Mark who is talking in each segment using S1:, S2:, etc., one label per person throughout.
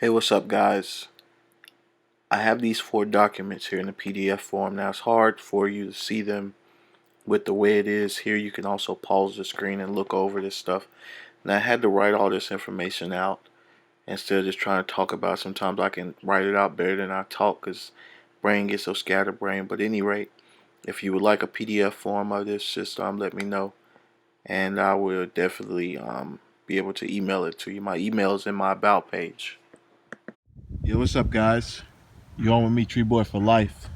S1: Hey, what's up, guys? I have these 4 documents here in the PDF form. Now, it's hard for you to see them with the way it is. Here, you can also pause the screen and look over this stuff. And I had to write all this information out instead of just trying to talk about it. Sometimes I can write it out better than I talk because brain gets so scatterbrained. But at any rate, if you would like a PDF form of this, just let me know. And I will definitely be able to email it to you. My email is in my About page. Yo, what's up, guys? You on with me, Tree Boy for Life.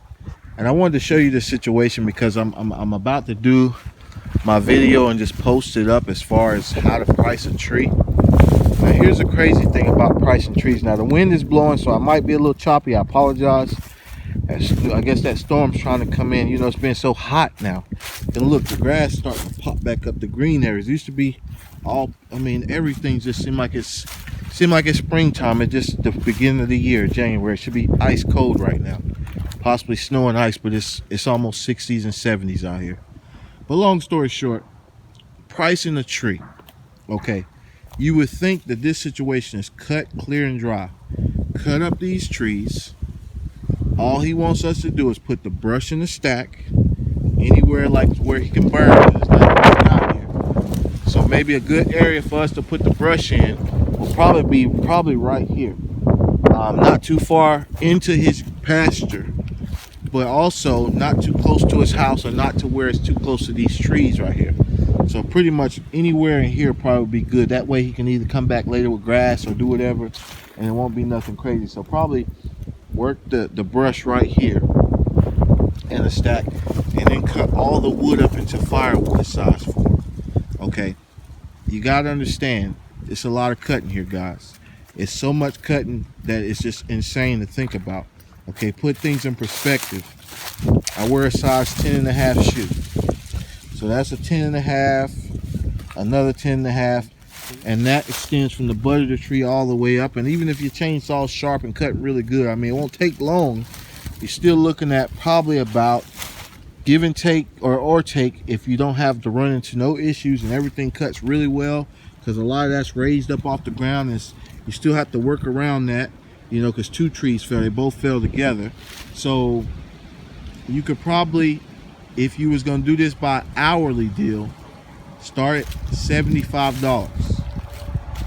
S1: And I wanted to show you this situation because I'm about to do my video and just post it up as far as how to price a tree. Now, here's the crazy thing about pricing trees. Now, the wind is blowing, so I might be a little choppy. I apologize. I guess that storm's trying to come in. You know, it's been so hot now. And look, the grass starting to pop back up. The green areas used to be everything just seemed like it's springtime. It's just the beginning of the year, January. It should be ice cold right now, possibly snow and ice, but it's almost 60s and 70s out here. But long story short, pricing a tree. Okay, you would think that this situation is cut, clear, and dry. Cut up these trees. All he wants us to do is put the brush in the stack anywhere like where he can burn it. It's not out here. So maybe a good area for us to put the brush in will probably be right here. Not too far into his pasture, but also not too close to his house or not to where it's too close to these trees right here. So pretty much anywhere in here probably be good. That way he can either come back later with grass or do whatever, and it won't be nothing crazy. So probably work the brush right here in a stack, and then cut all the wood up into firewood size form. Okay, you gotta understand, it's a lot of cutting here, guys. It's so much cutting that it's just insane to think about. Okay, put things in perspective. I wear a size 10.5 shoe, so that's a 10.5, another 10.5, and that extends from the butt of the tree all the way up. And even if your chainsaw's sharp and cut really good, I mean, it won't take long. You're still looking at probably about, give and take or take, if you don't have to run into no issues and everything cuts really well, because a lot of that's raised up off the ground, and you still have to work around that, you know, because 2 trees fell, they both fell together. So you could probably, if you was going to do this by hourly deal, start at $75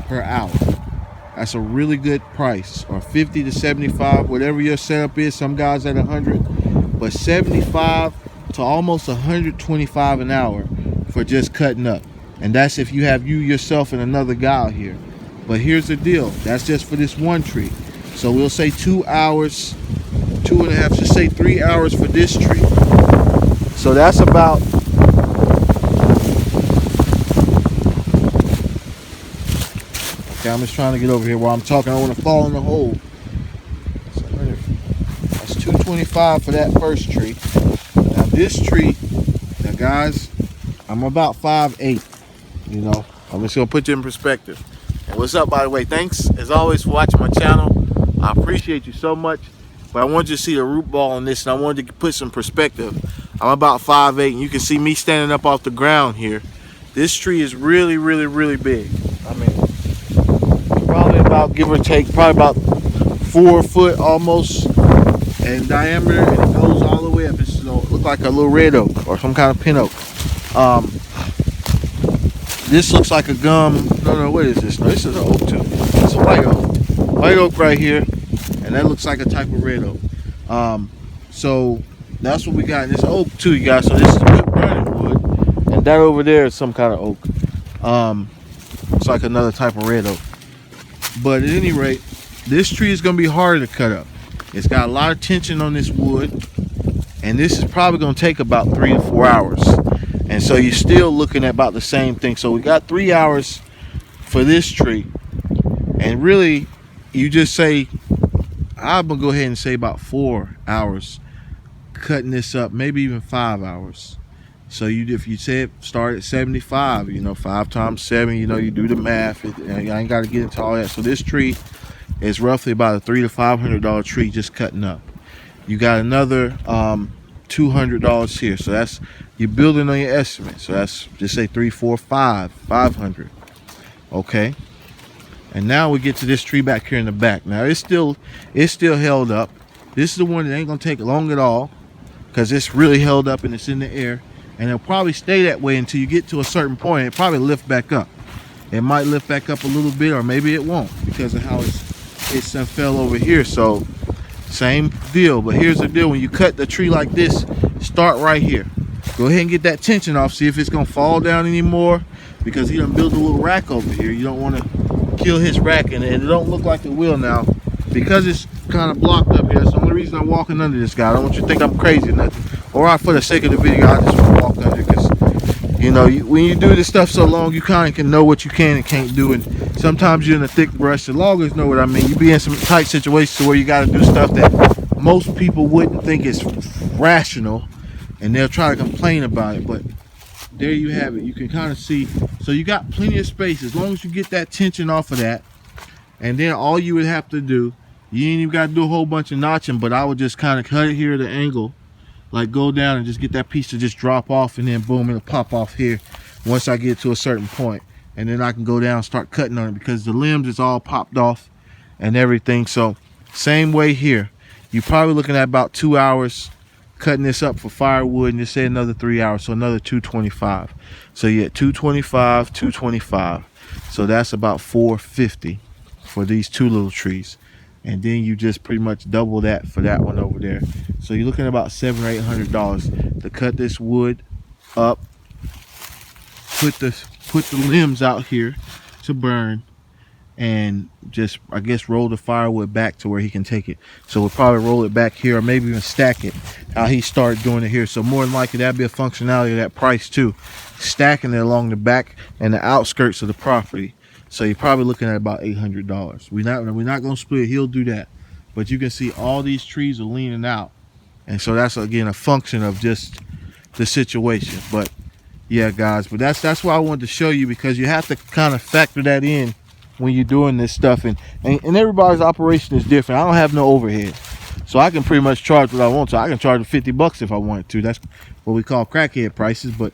S1: per hour. That's a really good price. Or 50 to 75, whatever your setup is. Some guys at 100, but 75 to almost 125 an hour for just cutting up. And that's if you have you, yourself, and another guy out here. But here's the deal, that's just for this one tree. So we'll say 2 hours, 2.5, just say 3 hours for this tree. So that's about, okay, I'm just trying to get over here while I'm talking. I don't want to fall in the hole. So that's $225 for that first tree. Now this tree, now guys, I'm about 5'8", you know. I'm just gonna put you in perspective. And what's up, by the way? Thanks as always for watching my channel. I appreciate you so much. But I wanted you to see the root ball on this, and I wanted to put some perspective. I'm about 5'8", and you can see me standing up off the ground here. This tree is really, really, really big. I mean, probably about, give or take, probably about 4 foot almost in diameter, and it goes all the way up. It looks like a little red oak or some kind of pin oak. This looks like a gum. No, what is this? No, this is an oak too. It's a white oak. White oak right here, and that looks like a type of red oak. So that's what we got in this oak too, you guys. So this is good burning wood, and that over there is some kind of oak. It's like another type of red oak. But at any rate, this tree is going to be harder to cut up. It's got a lot of tension on this wood, and this is probably going to take about 3 to 4 hours. And so you're still looking at about the same thing. So we got 3 hours for this tree, and really you just say, I'm gonna go ahead and say about 4 hours cutting this up, maybe even 5 hours. So if you said start at 75, you know, 5 times 7, you know, you do the math. I ain't got to get into all that. So this tree is roughly about a $300 to $500 tree just cutting up. You got another $200 here. So that's, you're building on your estimate. So that's, just say 3, 4, 5, 500. Okay.
S2: And now we get to this tree back here in the back. Now it's still held up. This is the one that ain't gonna take long at all because it's really held up and it's in the air. And it'll probably stay that way until you get to a certain point. It probably lift back up. It might lift back up a little bit, or maybe it won't because of how it's fell over here. So same deal. But here's the deal: when you cut the tree like this, start right here. Go ahead and get that tension off. See if it's gonna fall down anymore, because he done built a little rack over here. You don't want to kill his rack, and it don't look like it will now because it's kind of blocked up here. That's the only reason I'm walking under this guy. I don't want you to think I'm crazy or nothing. Or for the sake of the video, I just want to walk under because you know, when you do this stuff so long, you kind of can know what you can and can't do. And sometimes you're in a thick brush. The loggers know what I mean. You be in some tight situations where you got to do stuff that most people wouldn't think is rational, and they'll try to complain about it. But there you have it. You can kind of see. So you got plenty of space as long as you get that tension off of that. And then all you would have to do, you ain't even got to do a whole bunch of notching, but I would just kind of cut it here at the angle. Like go down and just get that piece to just drop off, and then boom, it'll pop off here once I get to a certain point. And then I can go down and start cutting on it because the limbs is all popped off and everything. So same way here. You're probably looking at about 2 hours cutting this up for firewood, and just say another 3 hours, so another 225. So you get 225, 225. So that's about 450 for these two little trees. And then you just pretty much double that for that one over there. So you're looking at about $700 or $800 to cut this wood up, put the limbs out here to burn, and just, I guess, roll the firewood back to where he can take it. So we'll probably roll it back here, or maybe even stack it how he started doing it here. So more than likely that'd be a functionality of that price too, stacking it along the back and the outskirts of the property. So you're probably looking at about $800. We're not gonna split. He'll do that, but you can see all these trees are leaning out, and so that's again a function of just the situation. But yeah, guys, but that's why I wanted to show you, because you have to kind of factor that in when you're doing this stuff, and everybody's operation is different. I don't have no overhead, so I can pretty much charge what I want to. I can charge $50 if I wanted to. That's what we call crackhead prices, but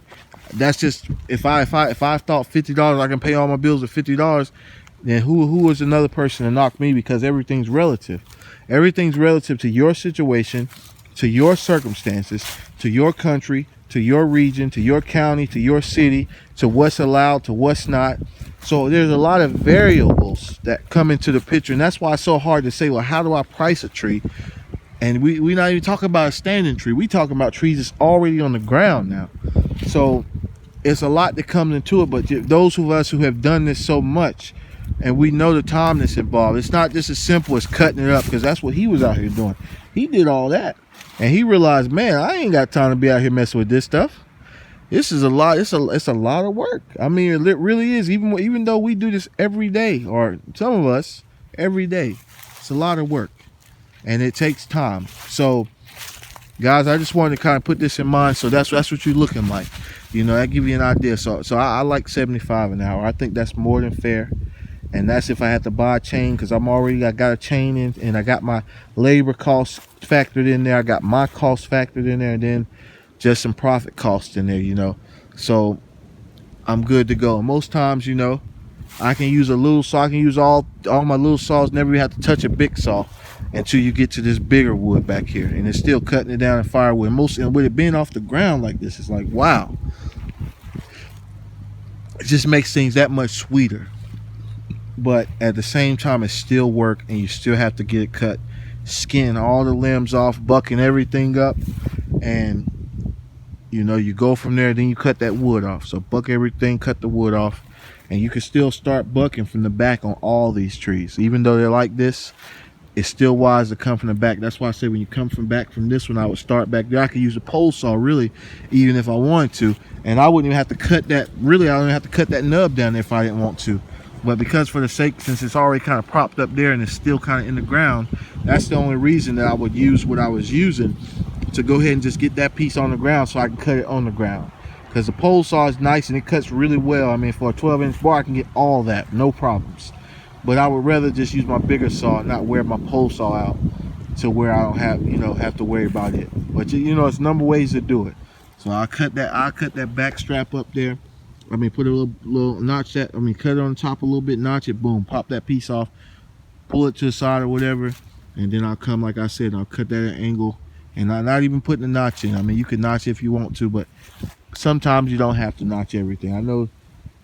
S2: that's just if I thought $50 I can pay all my bills with $50, then who is another person to knock me? Because everything's relative. Everything's relative to your situation, to your circumstances, to your country, to your region, to your county, to your city, to what's allowed, to what's not. So there's a lot of variables that come into the picture, and that's why it's so hard to say, well, how do I price a tree? And we're not even talking about a standing tree. We talking about trees that's already on the ground now. So it's a lot that comes into it, but those of us who have done this so much, and we know the time that's involved, it's not just as simple as cutting it up, because that's what he was out here doing. He did all that, and he realized, man, I ain't got time to be out here messing with this stuff. This is a lot. It's a lot of work. I mean, it really is. Even though we do this every day, or some of us every day, it's a lot of work, and it takes time. So guys, I just wanted to kind of put this in mind. So that's what you're looking like. You know, that give you an idea. So I like 75 an hour. I think that's more than fair. And that's if I had to buy a chain, because I got a chain in, and I got my labor costs factored in there. I got my costs factored in there, and then just some profit costs in there, you know. So I'm good to go. Most times, you know, I can use a little saw. I can use all my little saws. Never even have to touch a big saw until you get to this bigger wood back here, and it's still cutting it down in firewood. And with it being off the ground like this, it's like, wow. It just makes things that much sweeter. But at the same time, it's still work, and you still have to get it cut, skin all the limbs off, bucking everything up, and you know, you go from there. Then you cut that wood off. So buck everything, cut the wood off, and you can still start bucking from the back on all these trees. Even though they're like this, it's still wise to come from the back. That's why I say when you come from back from this one, I would start back there. I could use a pole saw, really, even if I wanted to, and I wouldn't even have to cut that. Really, I don't even have to cut that nub down there if I didn't want to. But because for the sake, since it's already kind of propped up there and it's still kind of in the ground, that's the only reason that I would use what I was using, to go ahead and just get that piece on the ground so I can cut it on the ground. Because the pole saw is nice and it cuts really well. I mean, for a 12-inch bar, I can get all that, no problems. But I would rather just use my bigger saw and not wear my pole saw out to where I don't have to worry about it. But you know, it's a number of ways to do it. So I'll cut that back strap up there, Put a little notch that. Cut it on the top a little bit, notch it, boom, pop that piece off, pull it to the side or whatever, and then I'll come, like I said, I'll cut that at an angle, and I'm not even putting the notch in. You can notch if you want to, but sometimes you don't have to notch everything. I know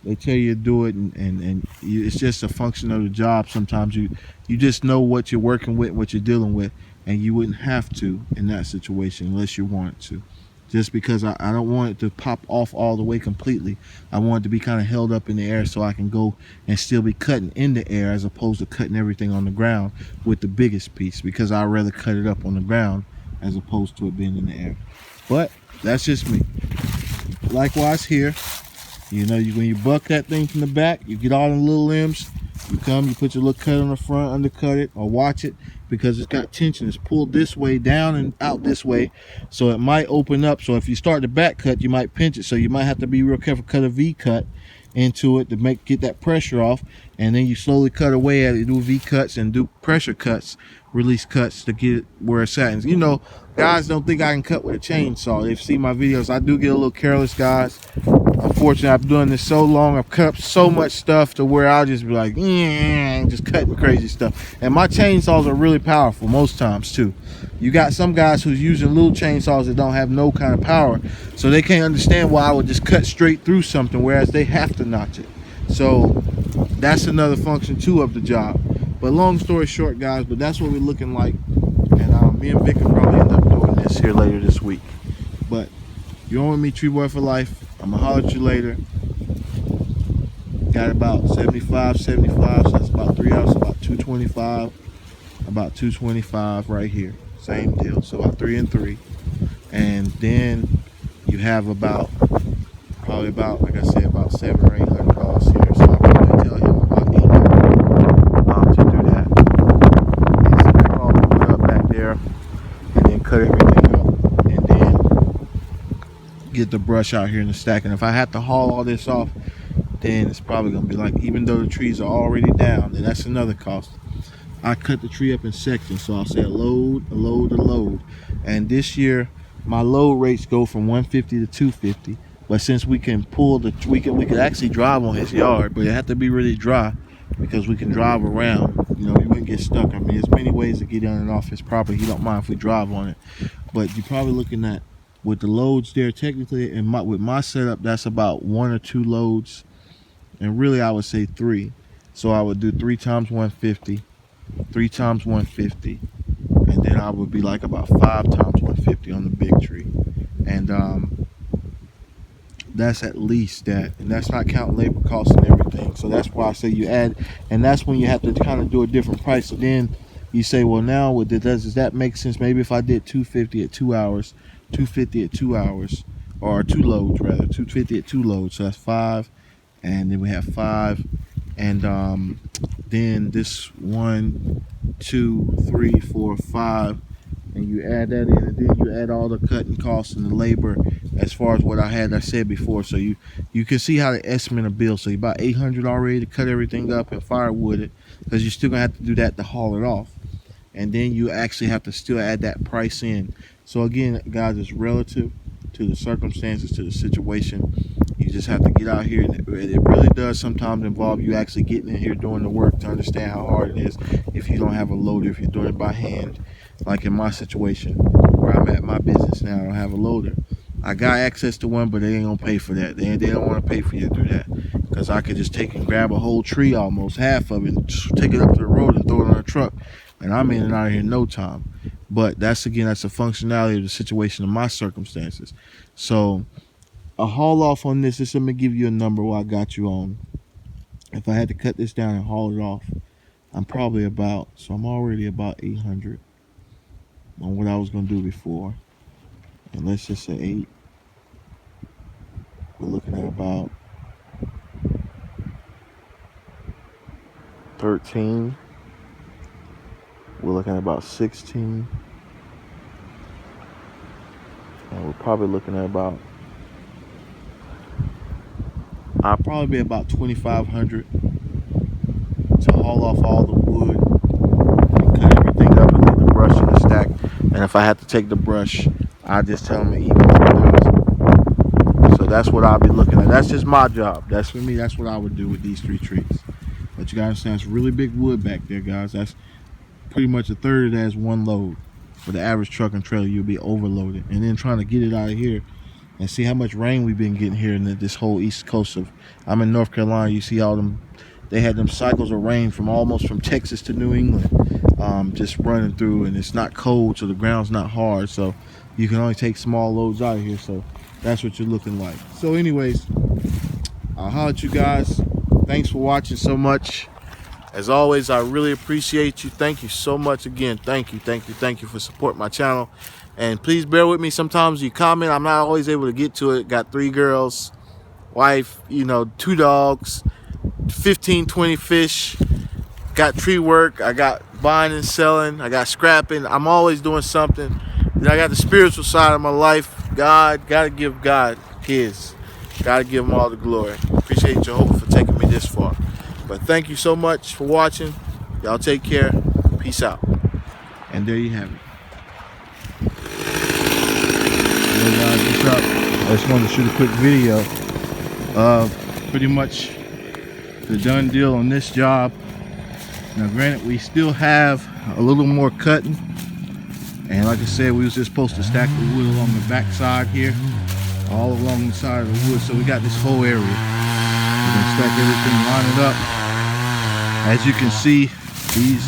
S2: they tell you to do it, and it's just a function of the job. Sometimes you just know what you're working with, what you're dealing with, and you wouldn't have to in that situation unless you wanted to. Just because I don't want it to pop off all the way completely. I want it to be kind of held up in the air so I can go and still be cutting in the air as opposed to cutting everything on the ground with the biggest piece, because I'd rather cut it up on the ground as opposed to it being in the air. But that's just me. Likewise here, when you buck that thing from the back, you get all the little limbs. You come, you put your little cut on the front, undercut it, or watch it, because it's got tension. It's pulled this way, down and out this way, so it might open up. So if you start the back cut, you might pinch it. So you might have to be real careful, cut a V cut into it to get that pressure off, and then you slowly cut away at it, do V cuts and do pressure cuts, release cuts to get it where it's at. And guys don't think I can cut with a chainsaw. They've seen my videos. I do get a little careless, guys. Unfortunately, I've been doing this so long, I've cut up so much stuff to where I'll just be like, just cutting crazy stuff. And my chainsaws are really powerful most times too. You got some guys who's using little chainsaws that don't have no kind of power, so they can't understand why I would just cut straight through something, whereas they have to notch it. So that's another function too of the job. But long story short, guys, but that's what we're looking like. And me and Vic will probably end up doing this here later this week. But you're on with me, Tree Boy for life. I'm gonna holler at you later. Got about 75, so that's about 3 hours, about 225. About 225 right here. Same deal. So about 3 and 3. And then you have probably about, like I said, about $700 or $800 here. So I'll probably tell him about $800 to do that. And so pick all the wood up back there, and then cut everything up, and then get the brush out here in the stack. And if I have to haul all this off, then it's probably gonna be like, even though the trees are already down, then that's another cost. I cut the tree up in sections, so I'll say a load, a load, a load. And this year, my load rates go from 150 to 250. But since we can we could actually drive on his yard, but it have to be really dry, because we can drive around. You wouldn't get stuck. There's many ways to get in and off his property. He don't mind if we drive on it. But you're probably looking at, with the loads there, technically, and with my setup, that's about 1 or 2 loads, and really I would say 3. So I would do 3 times 150. 3 times 150, and then I would be like about 5 times 150 on the big tree. And that's at least that, and that's not counting labor costs and everything. So that's why I say you add, and that's when you have to kind of do a different price. So then you say, well, now does that make sense? Maybe if I did 250 at 2 hours, 250 at 2 hours, or 2 loads rather, 250 at 2 loads, so that's 5, and then we have 5. And then this 1, 2, 3, 4, 5, and you add that in, and then you add all the cutting costs and the labor as far as what I said before. So you can see how the estimate of bill. So you about $800 already to cut everything up and firewood it, because you're still gonna have to do that to haul it off, and then you actually have to still add that price in. So again, guys, it's relative to the circumstances, to the situation. You just have to get out here, and it really does sometimes involve you actually getting in here doing the work to understand how hard it is if you don't have a loader, if you're doing it by hand. Like in my situation where I'm at, my business now, I don't have a loader. I got access to one, but they ain't gonna pay for that. They don't want to pay for you to do that, because I could just take and grab a whole tree, almost half of it, and just take it up to the road and throw it on a truck, and I'm in and out of here in no time. But that's a functionality of the situation of my circumstances. So a haul off on this, let me give you a number while I got you on. If I had to cut this down and haul it off, I'm already about 800 on what I was gonna do before. And let's just say 8. We're looking at about 13. We're looking at about 16. And we're probably looking at I'll probably be about 2,500 to haul off all the wood and cut everything up and get the brush in the stack. And if I had to take the brush, I just tell them to even 2,000. So that's what I'll be looking at. That's just my job. That's for me. That's what I would do with these 3 trees. But you gotta understand, it's really big wood back there, guys. That's pretty much a third of that is one load. For the average truck and trailer, you'll be overloaded. And then trying to get it out of here and see how much rain we've been getting here in this whole east coast of, I'm in North Carolina. You see all them, they had them cycles of rain from almost from Texas to New England, just running through, and it's not cold, so the ground's not hard, so you can only take small loads out of here. So that's what you're looking like. So anyways, I'll holler at you guys. Thanks for watching so much. As always, I really appreciate you. Thank you so much again. Thank you for supporting my channel. And please bear with me. Sometimes you comment, I'm not always able to get to it. Got 3 girls, wife, 2 dogs, 15, 20 fish. Got tree work. I got buying and selling. I got scrapping. I'm always doing something. Then I got the spiritual side of my life. God, gotta give God his. Gotta give him all the glory. Appreciate Jehovah for taking me this far. But thank you so much for watching. Y'all take care. Peace out. And there you have it. Hey guys, what's up? I just wanted to shoot a quick video of pretty much the done deal on this job. Now granted, we still have a little more cutting. And like I said, we was just supposed to stack the wood along the back side here. All along the side of the wood. So we got this whole area. We're gonna stack everything, line it up. As you can see, these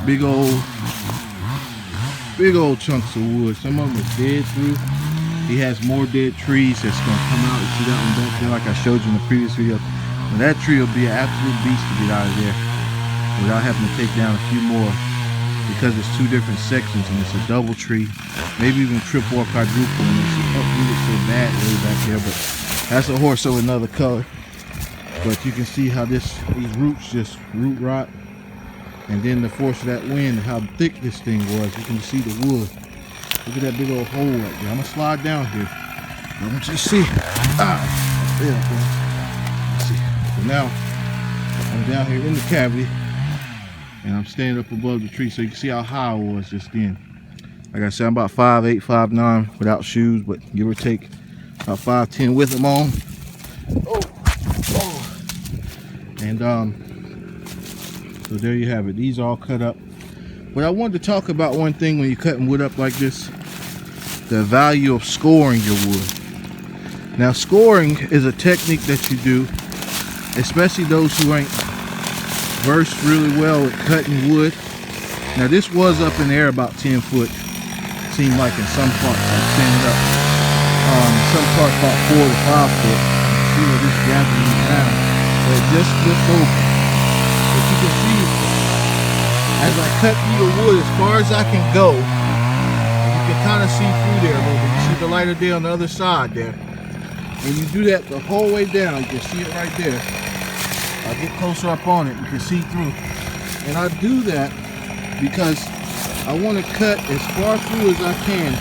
S2: big old chunks of wood. Some of them are dead through. He has more dead trees that's gonna come out. You see that one back there, like I showed you in the previous video. And that tree will be an absolute beast to get out of there without having to take down a few more, because it's 2 different sections and it's a double tree, maybe even triple or quadruple, and it's uprooted so bad way back there. But that's a horse of another color. But you can see how these roots just root rot, and then the force of that wind and how thick this thing was. You can see the wood. Look at that big old hole right there. I'm gonna slide down here. I want you to see. There, let's see. So now I'm down here in the cavity, and I'm standing up above the tree, so you can see how high I was just then. Like I said, I'm about 5'8", 5'9" without shoes, but give or take about 5'10" with them on. And so there you have it. These are all cut up. But I wanted to talk about one thing when you're cutting wood up like this: the value of scoring your wood. Now, scoring is a technique that you do, especially those who ain't versed really well at cutting wood. Now, this was up in the air about 10 foot. Seemed like in some parts, I'm standing up. Some parts about 4 to 5 foot. See where this gathering is down. But it just flipped over. But you can see, as I cut through the wood as far as I can go, you can kind of see through there a little bit. You see the light of day on the other side there. When you do that the whole way down, you can see it right there. I'll get closer up on it, you can see through. And I do that because I want to cut as far through as I can.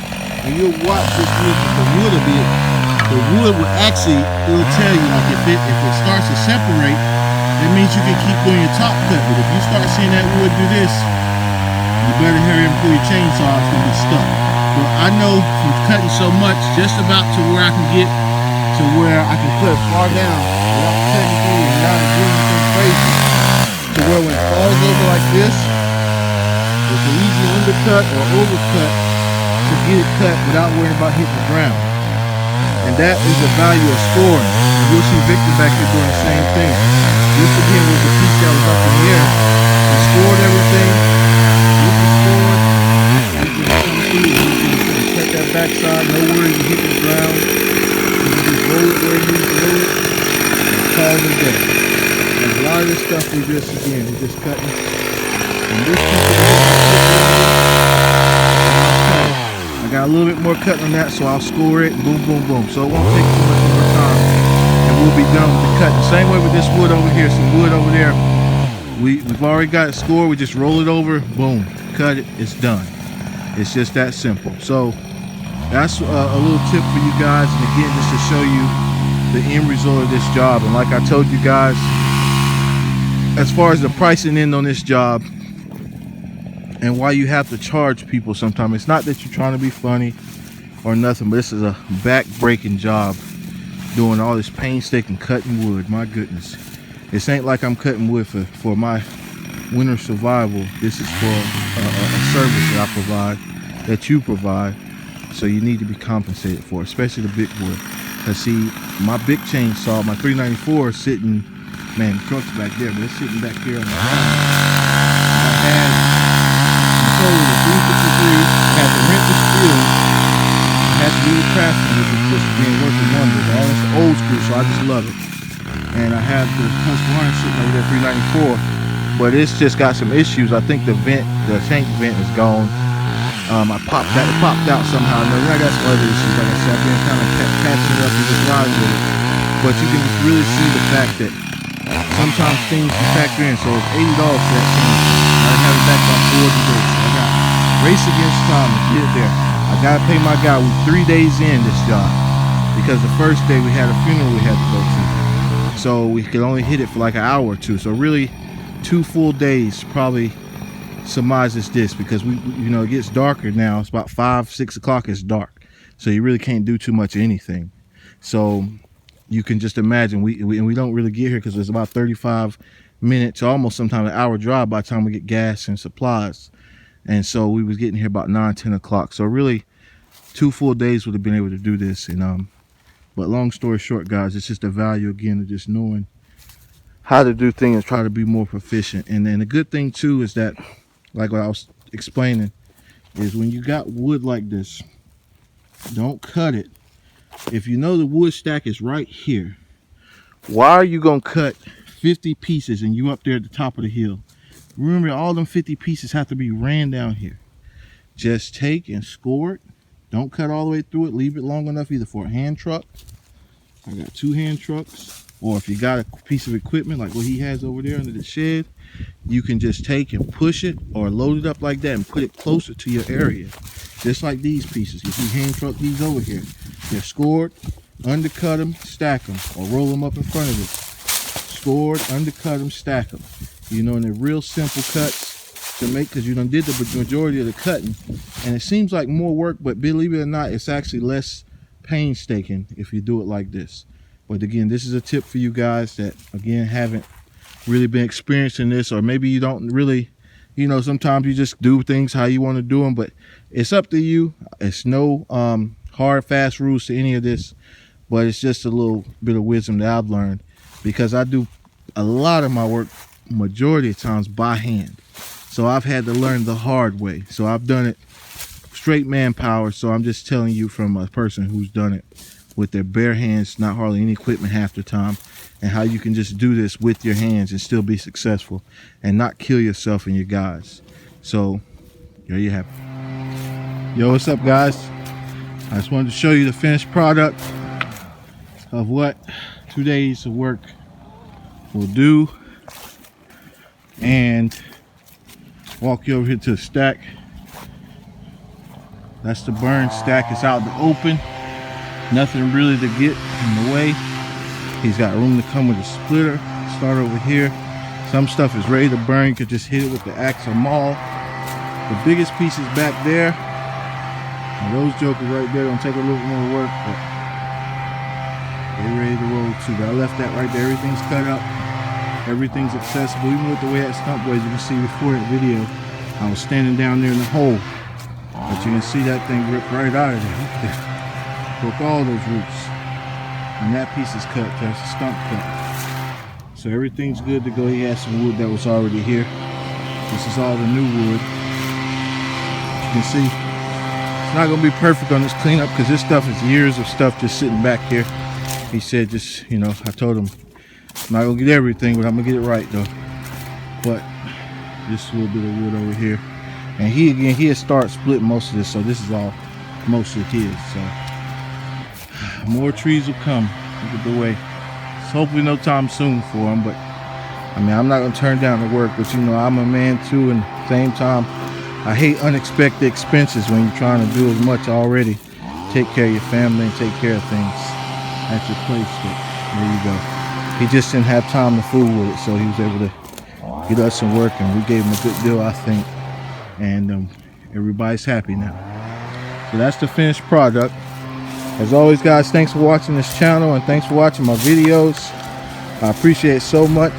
S2: And you'll watch this wood, the wood will actually, it'll tell you, like if it starts to separate, that means you can keep doing your top cut. But if you start seeing that wood do this, you better hurry and pull your chainsaw, it's gonna be stuck. But I know from cutting so much, just about to where I can get to where I can cut far down without cutting through and not doing anything crazy, to where when it falls over like this, it's an easy undercut or overcut to get it cut without worrying about hitting the ground. And that is the value of scoring. And you'll see Victor back here doing the same thing. This again was the piece that was up in the air. He scored everything. You can score it. You can cut that backside, no worries, you hit the ground. You can just roll it where you need to roll it and call it a day. And a lot of this stuff we just cutting. And this I got a little bit more cutting on that, so I'll score it, boom, boom, boom. So it won't take too much more time, and we'll be done with the cutting. Same way with this wood over here, some wood over there. We've already got it scored. We just roll it over, boom, cut it, it's done. It's just that simple. So that's a little tip for you guys, and again, just to show you the end result of this job. And like I told you guys, as far as the pricing end on this job, and why you have to charge people sometimes, it's not that you're trying to be funny or nothing, but this is a back-breaking job. doing all this painstaking cutting wood. My goodness, this ain't like I'm cutting wood for my winter survival. This is for a service that I provide, that you provide, so you need to be compensated for, especially the big wood. Cause see, my big chainsaw, my 394 is sitting, man, the truck's back there, but it's sitting back here on the ground. I told you the 353, I had to rent the steel. I had to do the craftsman, which is just being working wonders. All that's old school, so I just love it. And I have the Husqvarna sitting over there, 394, but it's just got some issues. I think the vent, the tank vent is gone. I popped that, it popped out somehow. No, I got some other issues. Like I said, I've been kind of patching it up and just riding with it. But you can really see the fact that sometimes things can factor in. So it's $80 for that thing. I have it back by 4 days. So I got race against time to get there. I gotta pay my guy. We're 3 days in this job because the first day we had a funeral we had to go to. So we could only hit it for like an hour or two. So really 2 full days probably surmises this, because we you know, it gets darker now. It's about 5-6 o'clock, it's dark, so you really can't do too much of anything. So you can just imagine we don't really get here because it's about 35 minutes, almost sometimes an hour drive by the time we get gas and supplies. And so we was getting here about 9-10 o'clock. So really 2 full days would have been able to do this. And but long story short, guys, it's just the value again of just knowing how to do things, try to be more proficient. And then the good thing too is that, like what I was explaining, is when you got wood like this, don't cut it. If you know the wood stack is right here, why are you gonna cut 50 pieces and you up there at the top of the hill? Remember, all them 50 pieces have to be ran down here. Just take and score it. Don't cut all the way through it. Leave it long enough either for a hand truck. I got 2 hand trucks. Or if you got a piece of equipment like what he has over there under the shed, you can just take and push it or load it up like that and put it closer to your area. Just like these pieces. You see hand truck these over here. They're scored, undercut them, stack them, or roll them up in front of it. Scored, undercut them, stack them. You know, and they're real simple cuts to make, because you done did the majority of the cutting. And it seems like more work, but believe it or not, it's actually less painstaking if you do it like this. But again, this is a tip for you guys that, again, haven't really been experiencing this, or maybe you don't really, you know, sometimes you just do things how you want to do them, but it's up to you. It's no hard, fast rules to any of this, but it's just a little bit of wisdom that I've learned, because I do a lot of my work, majority of times, by hand. So I've had to learn the hard way. So I've done it straight manpower. So I'm just telling you from a person who's done it with their bare hands, not hardly any equipment half the time, and how you can just do this with your hands and still be successful and not kill yourself and your guys. So there you have it. Yo, what's up, guys? I just wanted to show you the finished product of what 2 days of work will do, and walk you over here to the stack. That's the burn stack. It's out in the open. Nothing really to get in the way. He's got room to come with a splitter. Start over here. Some stuff is ready to burn. You could just hit it with the axe or maul. The biggest piece is back there. And those jokers right there don't take a little more work, but they're ready to roll too. But I left that right there. Everything's cut up. Everything's accessible. Even with the way that stump was, you can see before that video, I was standing down there in the hole. But you can see that thing ripped right out of there. Broke all those roots. And that piece is cut. That's a stump cut. So everything's good to go. He has some wood that was already here. This is all the new wood. You can see it's not going to be perfect on this cleanup, because this stuff is years of stuff just sitting back here. He said, just, you know, I told him I'm not going to get everything, but I'm going to get it right though. But just a little bit of wood over here. And he had started splitting most of this, so this is all mostly his. So more trees will come. Look at the way. It's hopefully no time soon for him, but I mean, I'm not gonna turn down the work, but you know, I'm a man too, and at the same time, I hate unexpected expenses when you're trying to do as much already. Take care of your family and take care of things at your place. But there you go. He just didn't have time to fool with it, so he was able to get us some work, and we gave him a good deal, I think. And everybody's happy now. So that's the finished product. As always, guys, thanks for watching this channel and thanks for watching my videos. I appreciate it so much.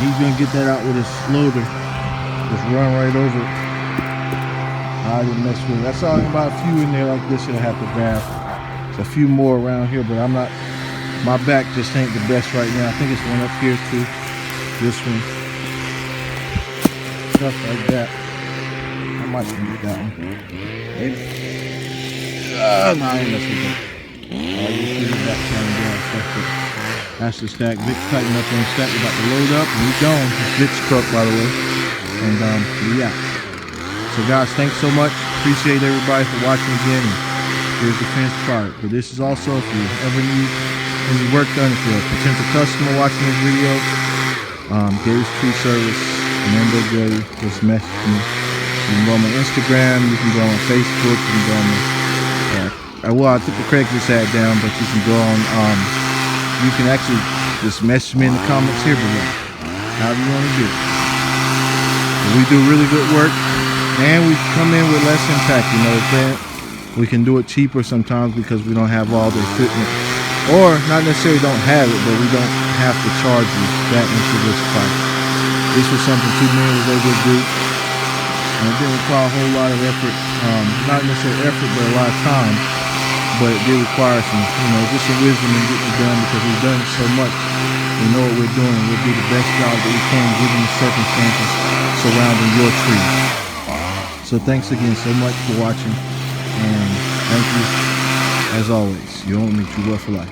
S2: He's gonna get that out with his loader. Just run right over it. I didn't mess with it. I saw about a few in there like this that I have to grab. There's a few more around here, but I'm not. My back just ain't the best right now. I think it's one up here too. This one. Stuff like that. I might need that one. Maybe. No, I ain't messing with that. I'll just put it back down. That's the stack. Vic's tighten up on the stack. We're about to load up and we're gone. It's Vic's truck, by the way. And yeah. So guys, thanks so much. Appreciate everybody for watching again. And here's the finished product. But this is also, if you ever need any work done, if you're a potential customer watching this video, Gary's Tree Service, Fernando Gray, just message me. You can go on my Instagram, you can go on Facebook, you can go on my, well, I took the Craigslist ad down, but you can go on, you can actually just message me in the comments here below, however you want to do it. But we do really good work, and we come in with less impact, you know what I'm saying? We can do it cheaper sometimes because we don't have all the equipment, or not necessarily don't have it, but we don't have to charge you that into this price. This was something 2 men was able to do, and it didn't require a whole lot of effort, not necessarily effort, but a lot of time, but it did require some, just some wisdom in getting it done, because we've done it so much. We know what we're doing, and we'll do the best job that we can given the circumstances surrounding your tree. So thanks again so much for watching, and thank you, as always. You own me, true love for life.